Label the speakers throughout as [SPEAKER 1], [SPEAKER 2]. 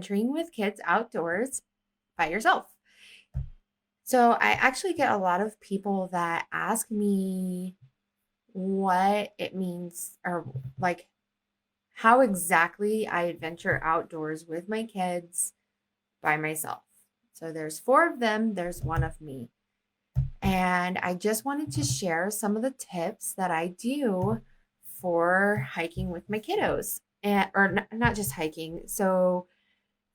[SPEAKER 1] adventuring with kids outdoors by yourself. So I actually get a lot of people that ask me what it means or like how exactly I adventure outdoors with my kids by myself. So there's four of them, there's one of me. And I just wanted to share some of the tips that I do for hiking with my kiddos. And or not just hiking. So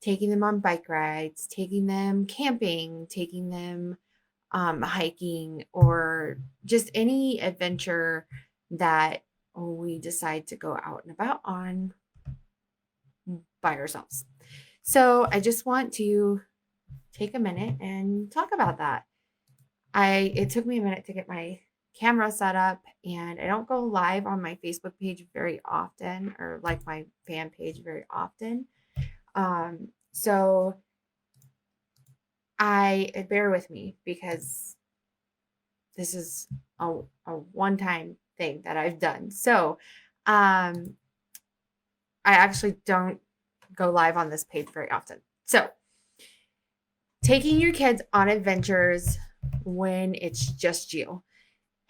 [SPEAKER 1] taking them on bike rides, taking them camping, taking them hiking, or just any adventure that we decide to go out and about on by ourselves. So I just want to take a minute and talk about that. It took me a minute to get my camera set up, and I don't go live on my Facebook page very often, or like my fan page very often. So I bear with me because this is a one time thing that I've done. So um, I actually don't go live on this page very often. So taking your kids on adventures when it's just you.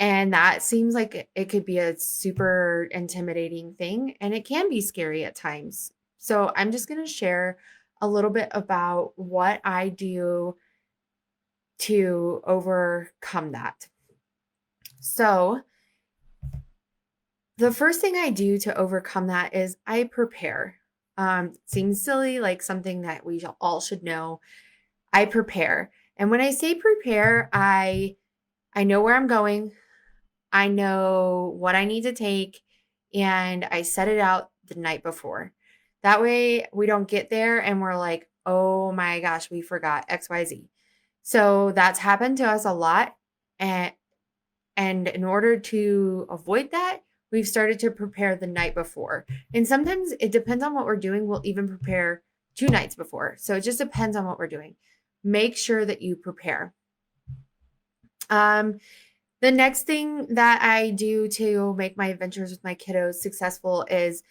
[SPEAKER 1] And that seems like it could be a super intimidating thing, and it can be scary at times. So I'm just going to share a little bit about what I do to overcome that. So, the first thing I do to overcome that is I prepare. Seems silly, like something that we all should know. I prepare. And when I say prepare, I know where I'm going. I know what I need to take, and I set it out the night before. That way we don't get there and we're like, "Oh my gosh, we forgot XYZ." So that's happened to us a lot, and in order to avoid that, we've started to prepare the night before. And sometimes it depends on what we're doing. We'll even prepare 2 nights before. So it just depends on what we're doing. Make sure that you prepare. Um, the next thing that I do to make my adventures with my kiddos successful is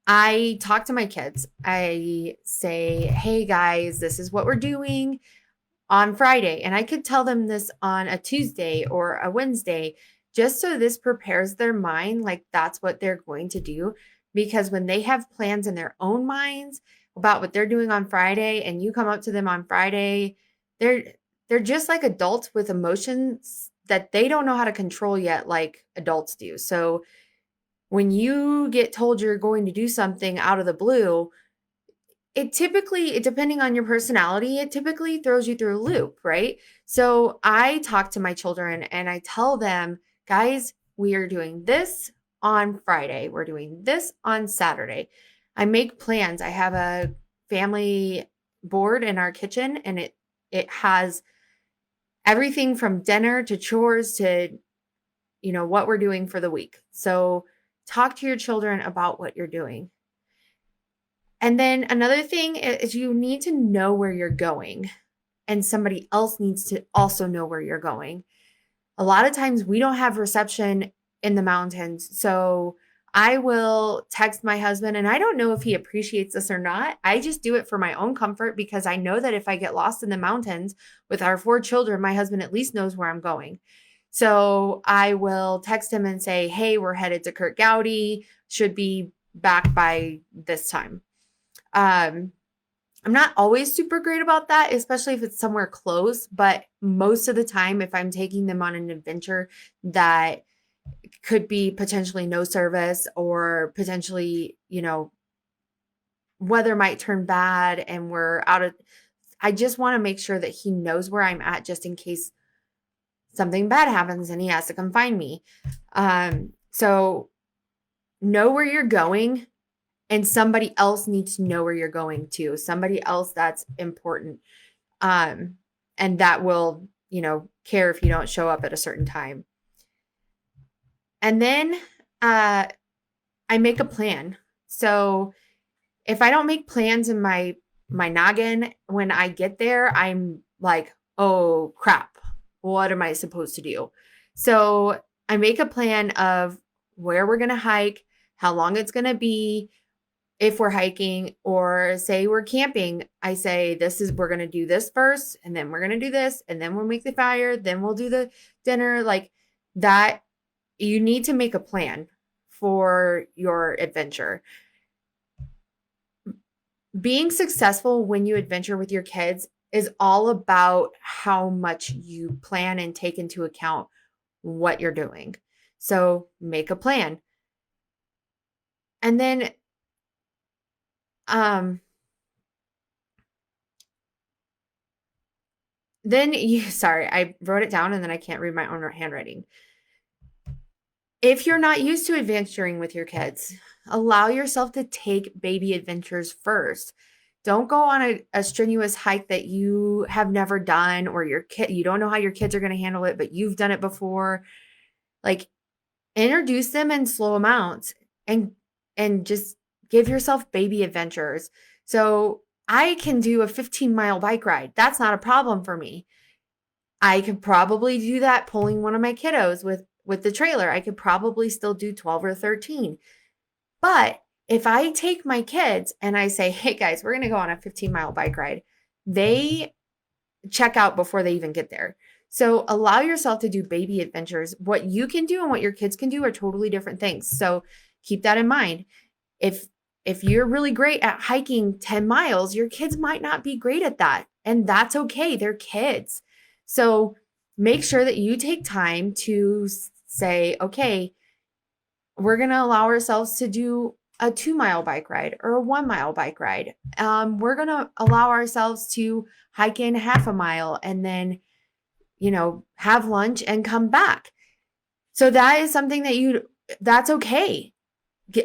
[SPEAKER 1] I talk to my kids. I say, "Hey guys, this is what we're doing on Friday." And I could tell them this on a Tuesday or a Wednesday, just so this prepares their mind like that's what they're going to do. Because when they have plans in their own minds about what they're doing on Friday and you come up to them on Friday, they're they're just like adults with emotions that they don't know how to control yet like adults do. So when you get told you're going to do something out of the blue, depending on your personality, it typically throws you through a loop, right? So I talk to my children and I tell them, guys, we are doing this on Friday. We're doing this on Saturday. I make plans. I have a family board in our kitchen, and it has everything from dinner to chores to what we're doing for the week. So talk to your children about what you're doing. And then another thing is you need to know where you're going, and somebody else needs to also know where you're going. A lot of times we don't have reception in the mountains. So I will text my husband, and I don't know if he appreciates this or not. I just do it for my own comfort because I know that if I get lost in the mountains with our four children, my husband at least knows where I'm going. So I will text him and say, "Hey, we're headed to Kurt Gowdy, should be back by this time." Um, I'm not always super great about that, especially if it's somewhere close, but most of the time, if I'm taking them on an adventure that could be potentially no service, or potentially, weather might turn bad and we're out of, I just want to make sure that he knows where I'm at just in case something bad happens and he has to come find me. So know where you're going, and somebody else needs to know where you're going to. Somebody else that's important. Um, and that will, care if you don't show up at a certain time. And then I make a plan. So if I don't make plans in my noggin when I get there, I'm like, "Oh crap. What am I supposed to do?" So I make a plan of where we're going to hike, how long it's going to be, if we're hiking or say we're camping, I say, we're going to do this first, and then we're going to do this, and then we'll make the fire, then we'll do the dinner. Like that, you need to make a plan for your adventure. Being successful when you adventure with your kids is all about how much you plan and take into account what you're doing. So make a plan. And um then you sorry, I wrote it down and then I can't read my own handwriting. If you're not used to adventuring with your kids, allow yourself to take baby adventures first. Don't go on a strenuous hike that you have never done, or you don't know how your kids are going to handle it, but you've done it before. Like, introduce them in slow amounts and just give yourself baby adventures. So I can do a 15-mile bike ride. That's not a problem for me. I could probably do that pulling one of my kiddos with the trailer. I could probably still do 12 or 13. But if I take my kids and I say, hey guys, we're going to go on a 15-mile bike ride, they check out before they even get there. So allow yourself to do baby adventures. What you can do and what your kids can do are totally different things. So keep that in mind. If you're really great at hiking 10 miles, your kids might not be great at that. And that's okay. They're kids. So make sure that you take time to say, okay, we're going to allow ourselves to do a 2-mile bike ride or a 1-mile bike ride. We're going to allow ourselves to hike in half a mile and then, have lunch and come back. So that is something that's okay.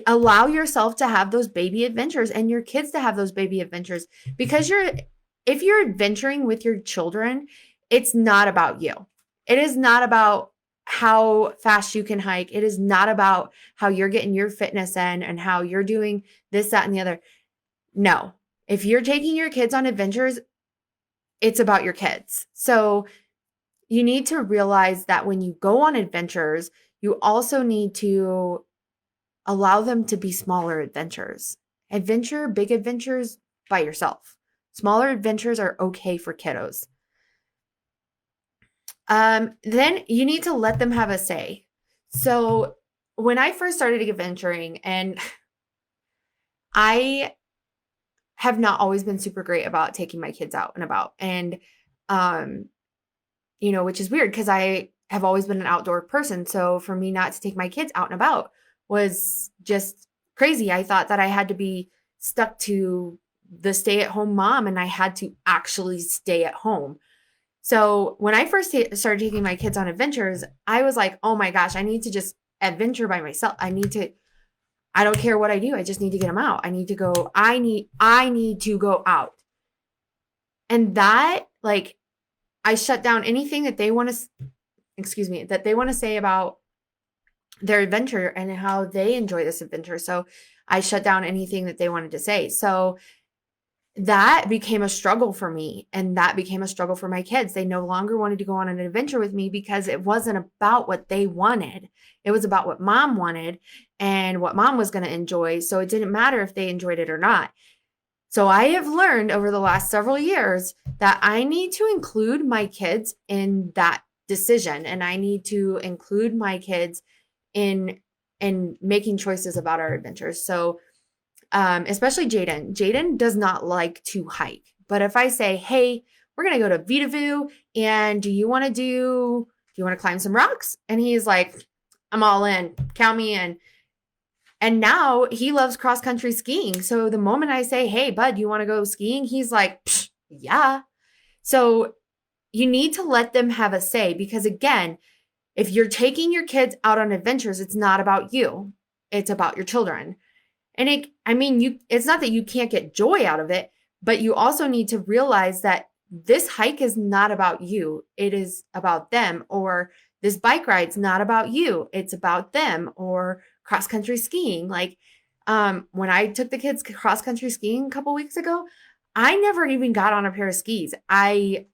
[SPEAKER 1] Allow yourself to have those baby adventures and your kids to have those baby adventures, because if you're adventuring with your children, it's not about you. It is not about how fast you can hike. It is not about how you're getting your fitness in and how you're doing this, that, and the other. No, if you're taking your kids on adventures, it's about your kids. So you need to realize that when you go on adventures, you also need to allow them to be smaller adventures. Big adventures by yourself. Smaller adventures are okay for kiddos. Then you need to let them have a say. So when I first started adventuring, and I have not always been super great about taking my kids out and about, and, which is weird because I have always been an outdoor person. So for me not to take my kids out and about was just crazy. I thought that I had to be stuck to the stay-at-home mom, and I had to actually stay at home. So when I first started taking my kids on adventures, I was like, oh my gosh, I need to just adventure by myself. I don't care what I do. I just need to get them out. I need to go out. And that, like, I shut down anything that they want to say about their adventure and how they enjoy this adventure. So I shut down anything that they wanted to say. So that became a struggle for me, and that became a struggle for my kids. They no longer wanted to go on an adventure with me because it wasn't about what they wanted. It was about what mom wanted and what mom was going to enjoy. So it didn't matter if they enjoyed it or not. So I have learned over the last several years that I need to include my kids in that decision, and I need to include my kids in making choices about our adventures. So especially Jaden. Jaden does not like to hike. But if I say, hey, we're going to go to Vitavue, and do you want to climb some rocks? And he's like, I'm all in. Count me in. And now he loves cross-country skiing. So the moment I say, hey, bud, you want to go skiing? He's like, yeah. So you need to let them have a say, because again, if you're taking your kids out on adventures, it's not about you. It's about your children. And it's not that you can't get joy out of it, but you also need to realize that this hike is not about you. It is about them. Or this bike ride's not about you. It's about them. Or cross-country skiing. Like, when I took the kids cross-country skiing a couple weeks ago, I never even got on a pair of skis. I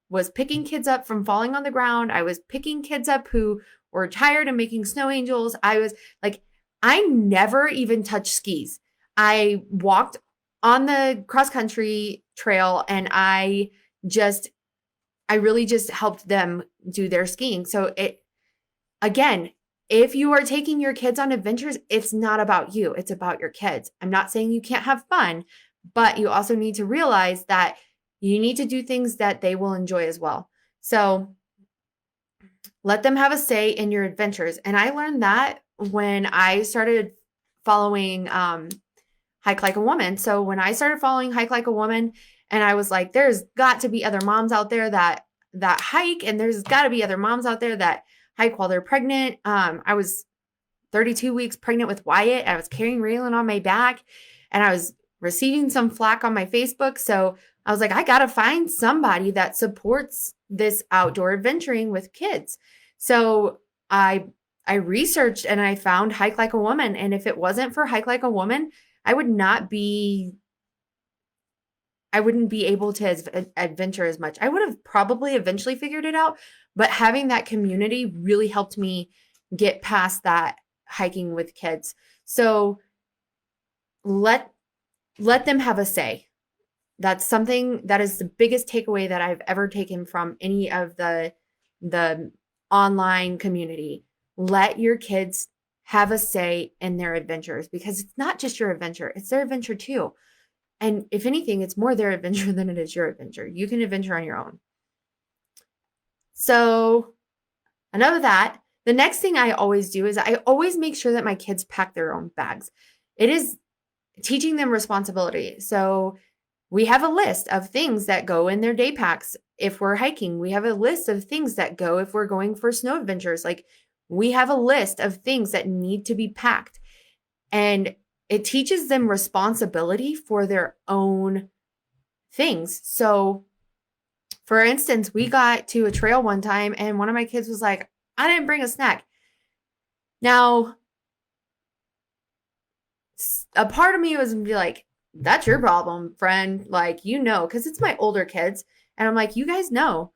[SPEAKER 1] was picking kids up from falling on the ground. I was picking kids up who were tired and making snow angels. I was like, I never even touched skis. I walked on the cross country trail and I really just helped them do their skiing. So again, if you are taking your kids on adventures, it's not about you, it's about your kids. I'm not saying you can't have fun, but you also need to realize that you need to do things that they will enjoy as well. So let them have a say in your adventures. And I learned that when I started following Hike Like a Woman. So when I started following Hike Like a Woman, and I was like, there's got to be other moms out there that hike, and there's got to be other moms out there that hike while they're pregnant. I was 32 weeks pregnant with Wyatt. I was carrying Raylan on my back, and I was receiving some flack on my Facebook. So I was like, I got to find somebody that supports this outdoor adventuring with kids. So I researched and I found Hike Like a Woman. And if it wasn't for Hike Like a Woman, I wouldn't be able to adventure as much. I would have probably eventually figured it out, but having that community really helped me get past that hiking with kids. So let them have a say. That's something that is the biggest takeaway that I've ever taken from any of the online community. Let your kids have a say in their adventures, because it's not just your adventure, it's their adventure too. And if anything, it's more their adventure than it is your adventure. You can adventure on your own. So enough of that. The next thing I always do is I always make sure that my kids pack their own bags. It is teaching them responsibility. So we have a list of things that go in their day packs if we're hiking. We have a list of things that go if we're going for snow adventures. Like, we have a list of things that need to be packed. And it teaches them responsibility for their own things. So, for instance, we got to a trail one time and one of my kids was like, I didn't bring a snack. Now, a part of me was be like, that's your problem, friend. Like, because it's my older kids. And I'm like, you guys know.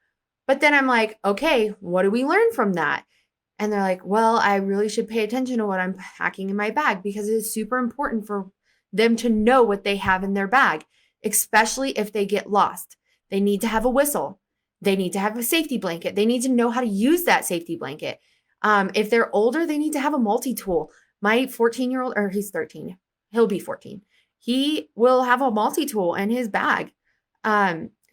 [SPEAKER 1] But then I'm like, okay, what do we learn from that? And they're like, well, I really should pay attention to what I'm packing in my bag, because it is super important for them to know what they have in their bag, especially if they get lost. They need to have a whistle. They need to have a safety blanket. They need to know how to use that safety blanket. If they're older, they need to have a multi-tool. My 14-year-old, or he's 13, he'll be 14. He will have a multi-tool in his bag.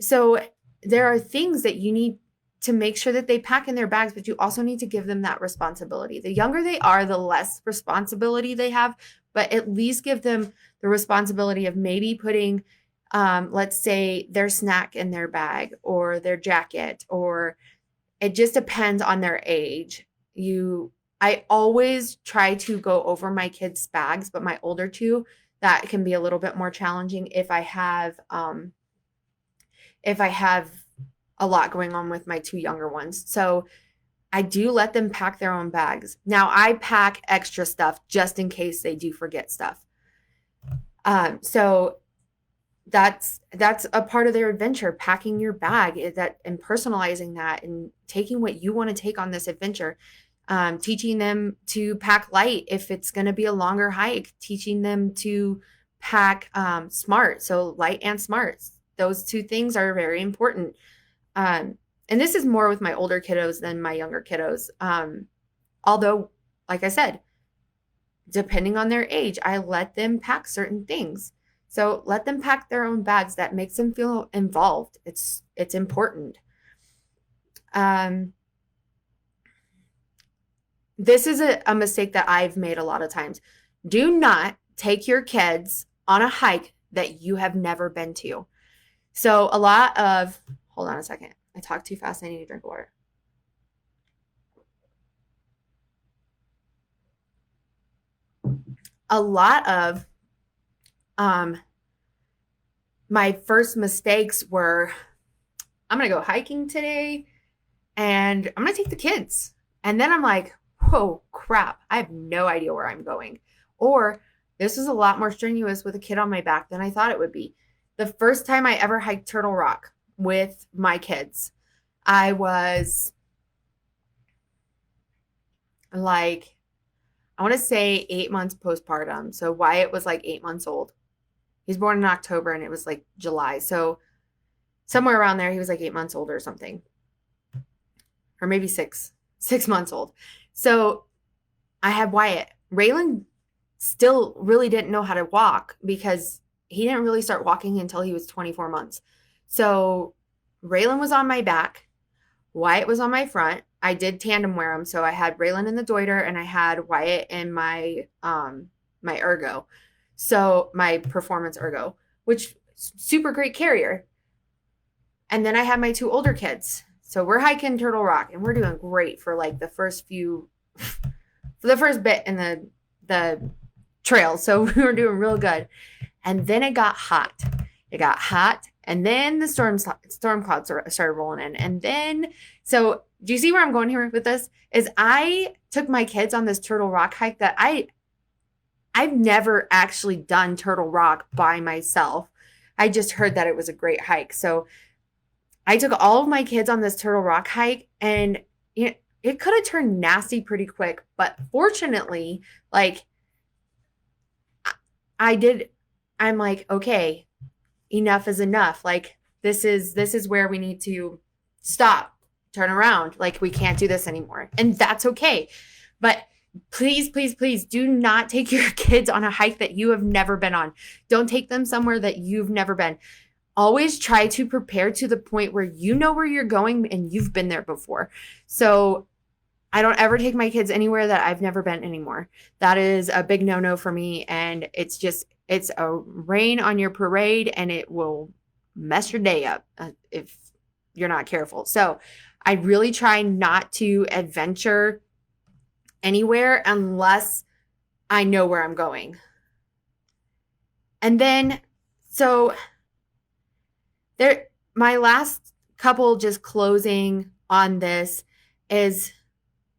[SPEAKER 1] So there are things that you need to make sure that they pack in their bags, but you also need to give them that responsibility. The younger they are, the less responsibility they have, but at least give them the responsibility of maybe putting, let's say, their snack in their bag or their jacket, or it just depends on their age. I always try to go over my kids' bags, but my older two, that can be a little bit more challenging if I have a lot going on with my two younger ones. So I do let them pack their own bags. Now, I pack extra stuff just in case they do forget stuff. So that's a part of their adventure, packing your bag, and personalizing that and taking what you want to take on this adventure. Teaching them to pack light if it's going to be a longer hike, teaching them to pack smart. So light and smart. Those two things are very important. And this is more with my older kiddos than my younger kiddos. Although, like I said, depending on their age, I let them pack certain things. So let them pack their own bags. That makes them feel involved. It's important. This is a mistake that I've made a lot of times. Do not take your kids on a hike that you have never been to. So hold on a second. I talked too fast. I need to drink water. A lot of my first mistakes were, I'm going to go hiking today and I'm going to take the kids. And then I'm like, whoa, crap, I have no idea where I'm going. Or this was a lot more strenuous with a kid on my back than I thought it would be. The first time I ever hiked Turtle Rock with my kids, I was like, I want to say 8 months postpartum. So Wyatt was like 8 months old. He was born in October and it was like July. So somewhere around there, he was like 8 months old or something, or maybe 6 months old. So I had Wyatt. Raylan still really didn't know how to walk because he didn't really start walking until he was 24 months. So Raylan was on my back. Wyatt was on my front. I did tandem wear them. So I had Raylan in the Deuter and I had Wyatt in my my ergo. So my performance ergo, which super great carrier. And then I had my two older kids. So we're hiking Turtle Rock and we're doing great for like the first few for the first bit in the trail. So we were doing real good. And then it got hot. It got hot. And then the storm clouds started rolling in. And then, so do you see where I'm going here with this? Is I took my kids on this Turtle Rock hike that I've never actually done Turtle Rock by myself. I just heard that it was a great hike. So I took all of my kids on this Turtle Rock hike and it could have turned nasty pretty quick. But fortunately, like I'm like, okay, enough is enough. Like this is where we need to stop, turn around. Like we can't do this anymore. And that's okay. But please, please, please do not take your kids on a hike that you have never been on. Don't take them somewhere that you've never been. Always try to prepare to the point where you know where you're going and you've been there before. So I don't ever take my kids anywhere that I've never been anymore. That is a big no-no for me. And it's a rain on your parade and it will mess your day up if you're not careful. So I really try not to adventure anywhere unless I know where I'm going. And then, so my last couple just closing on this is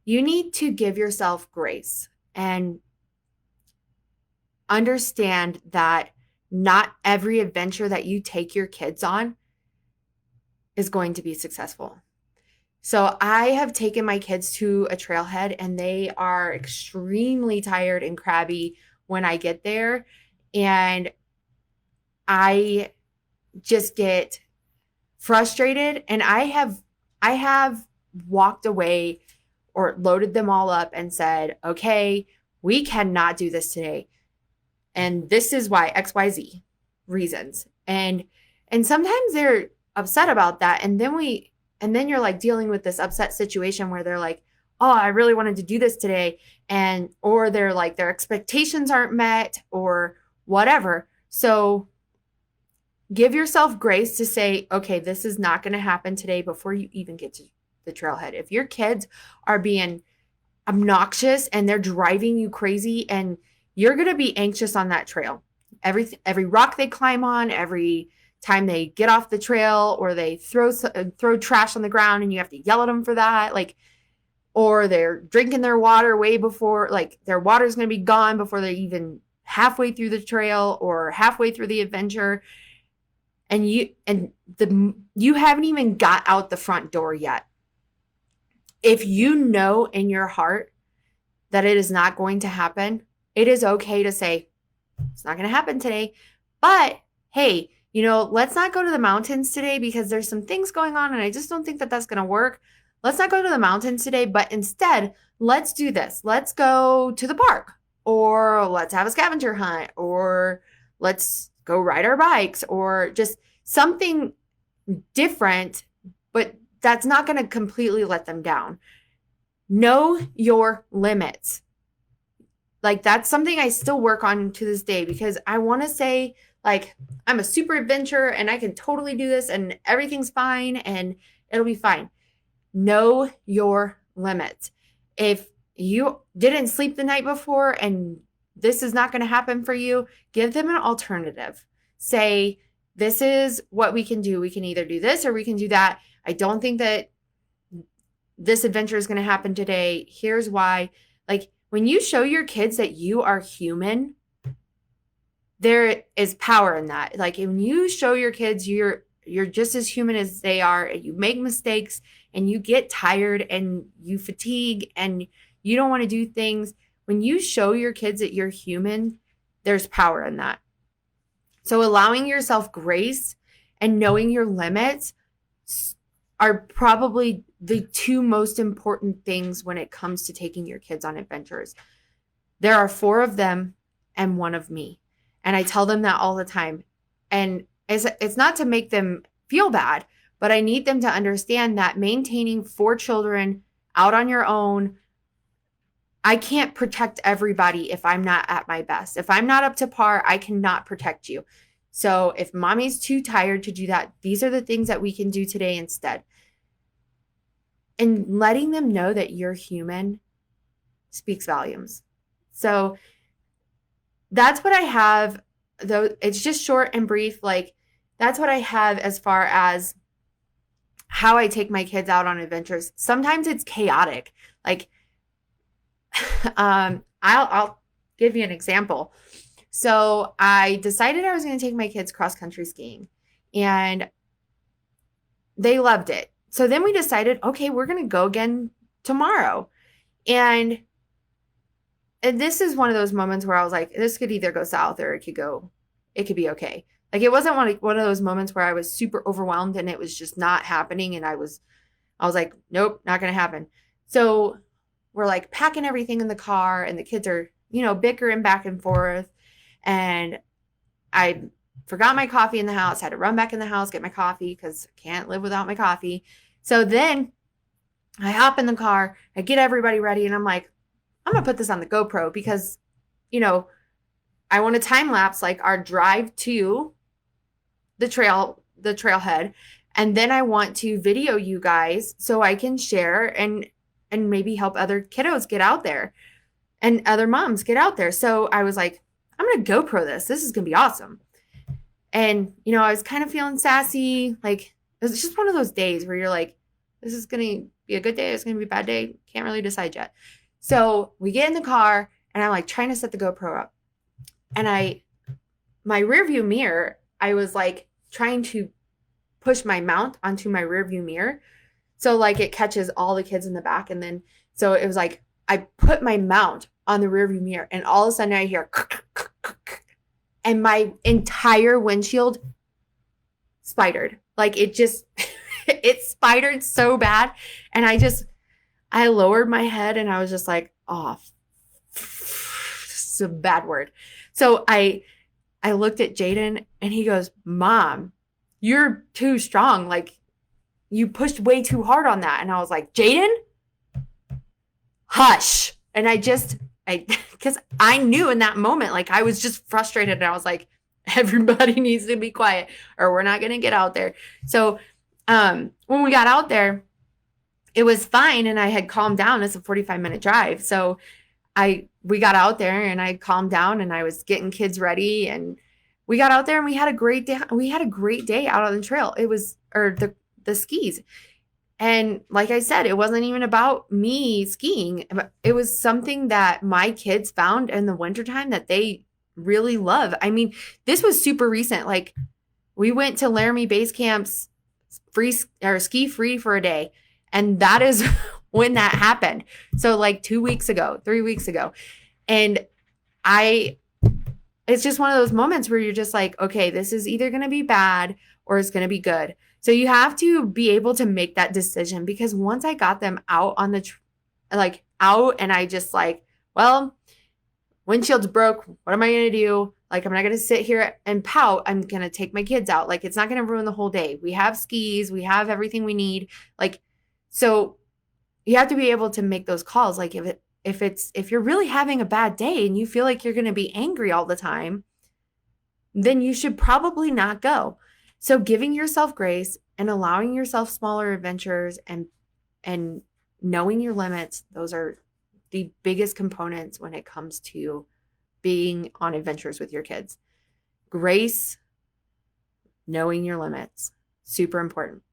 [SPEAKER 1] you need to give yourself grace and understand that not every adventure that you take your kids on is going to be successful. So I have taken my kids to a trailhead and they are extremely tired and crabby when I get there. And I just get frustrated and I have walked away or loaded them all up and said, okay, we cannot do this today. And this is why XYZ reasons. And sometimes they're upset about that. And then you're like dealing with this upset situation where they're like, oh, I really wanted to do this today. Or they're like, their expectations aren't met or whatever. So give yourself grace to say, okay, this is not going to happen today before you even get to the trailhead. If your kids are being obnoxious and they're driving you crazy and you're going to be anxious on that trail, every rock they climb on, every time they get off the trail or they throw trash on the ground and you have to yell at them for that, like, or they're drinking their water way before, like their water's going to be gone before they're even halfway through the trail or halfway through the adventure. And you haven't even got out the front door yet. If you know in your heart that it is not going to happen, it is okay to say, it's not going to happen today. But hey, let's not go to the mountains today because there's some things going on and I just don't think that that's going to work. Let's not go to the mountains today, but instead, let's do this. Let's go to the park or let's have a scavenger hunt or let's go ride our bikes or just something different, but that's not going to completely let them down. Know your limits. Like that's something I still work on to this day because I want to say like I'm a super adventurer and I can totally do this and everything's fine and it'll be fine. Know your limits. If you didn't sleep the night before and this is not going to happen for you, give them an alternative. Say, this is what we can do. We can either do this or we can do that. I don't think that this adventure is going to happen today. Here's why. Like when you show your kids that you are human, there is power in that. Like when you show your kids you're just as human as they are and you make mistakes and you get tired and you fatigue and you don't want to do things. When you show your kids that you're human, there's power in that. So allowing yourself grace and knowing your limits are probably the two most important things when it comes to taking your kids on adventures. There are 4 of them and 1 of me. And I tell them that all the time. And it's not to make them feel bad, but I need them to understand that maintaining 4 children out on your own, I can't protect everybody if I'm not at my best. If I'm not up to par, I cannot protect you. So if mommy's too tired to do that, these are the things that we can do today instead. And letting them know that you're human speaks volumes. So that's what I have, though it's just short and brief. Like, that's what I have as far as how I take my kids out on adventures. Sometimes it's chaotic. Like, I'll give you an example. So I decided I was going to take my kids cross-country skiing, and they loved it. So then we decided, okay, we're going to go again tomorrow. And this is one of those moments where I was like, this could either go south or it could be okay. Like, it wasn't one of those moments where I was super overwhelmed and it was just not happening. And I was like, nope, not going to happen. So we're like packing everything in the car, and the kids are, bickering back and forth. And I forgot my coffee in the house, had to run back in the house, get my coffee because I can't live without my coffee. So then I hop in the car, I get everybody ready, and I'm like, I'm going to put this on the GoPro because, I want to time lapse like our drive to the trailhead. And then I want to video you guys so I can share and maybe help other kiddos get out there and other moms get out there. So I was like, I'm going to GoPro this. This is going to be awesome. And, I was kind of feeling sassy. Like, it was just one of those days where you're like, this is going to be a good day. It's going to be a bad day. Can't really decide yet. So we get in the car, and I'm like trying to set the GoPro up. And my rearview mirror, I was like trying to push my mount onto my rearview mirror. So like it catches all the kids in the back. And then, so it was like, I put my mount on the rearview mirror, and all of a sudden I hear, and my entire windshield spidered. Like, it just, it spidered so bad. And I lowered my head, and I was just like, oh, it's a bad word. So I looked at Jaden, and he goes, Mom, you're too strong. Like, you pushed way too hard on that. And I was like, Jaden, hush. And because I knew in that moment, like, I was just frustrated, and I was like, everybody needs to be quiet or we're not going to get out there. So when we got out there, it was fine. And I had calmed down. It's a 45-minute drive. So we got out there, and I calmed down, and I was getting kids ready, and we got out there, and we had a great day. We had a great day out on the trail. It was, or the skis. And like I said, it wasn't even about me skiing. It was something that my kids found in the wintertime that they really love. I mean, this was super recent. Like, we went to Laramie Base Camp's ski free for a day. And that is when that happened. So like 3 weeks ago. And it's just one of those moments where you're just like, okay, this is either going to be bad or it's going to be good. So you have to be able to make that decision, because once I got them out on out, and I just like, well, windshield's broke. What am I going to do? Like, I'm not going to sit here and pout. I'm going to take my kids out. Like, it's not going to ruin the whole day. We have skis. We have everything we need. Like, so you have to be able to make those calls. Like, if you're really having a bad day and you feel like you're going to be angry all the time, then you should probably not go. So giving yourself grace and allowing yourself smaller adventures and knowing your limits, those are the biggest components when it comes to being on adventures with your kids. Grace, knowing your limits, super important.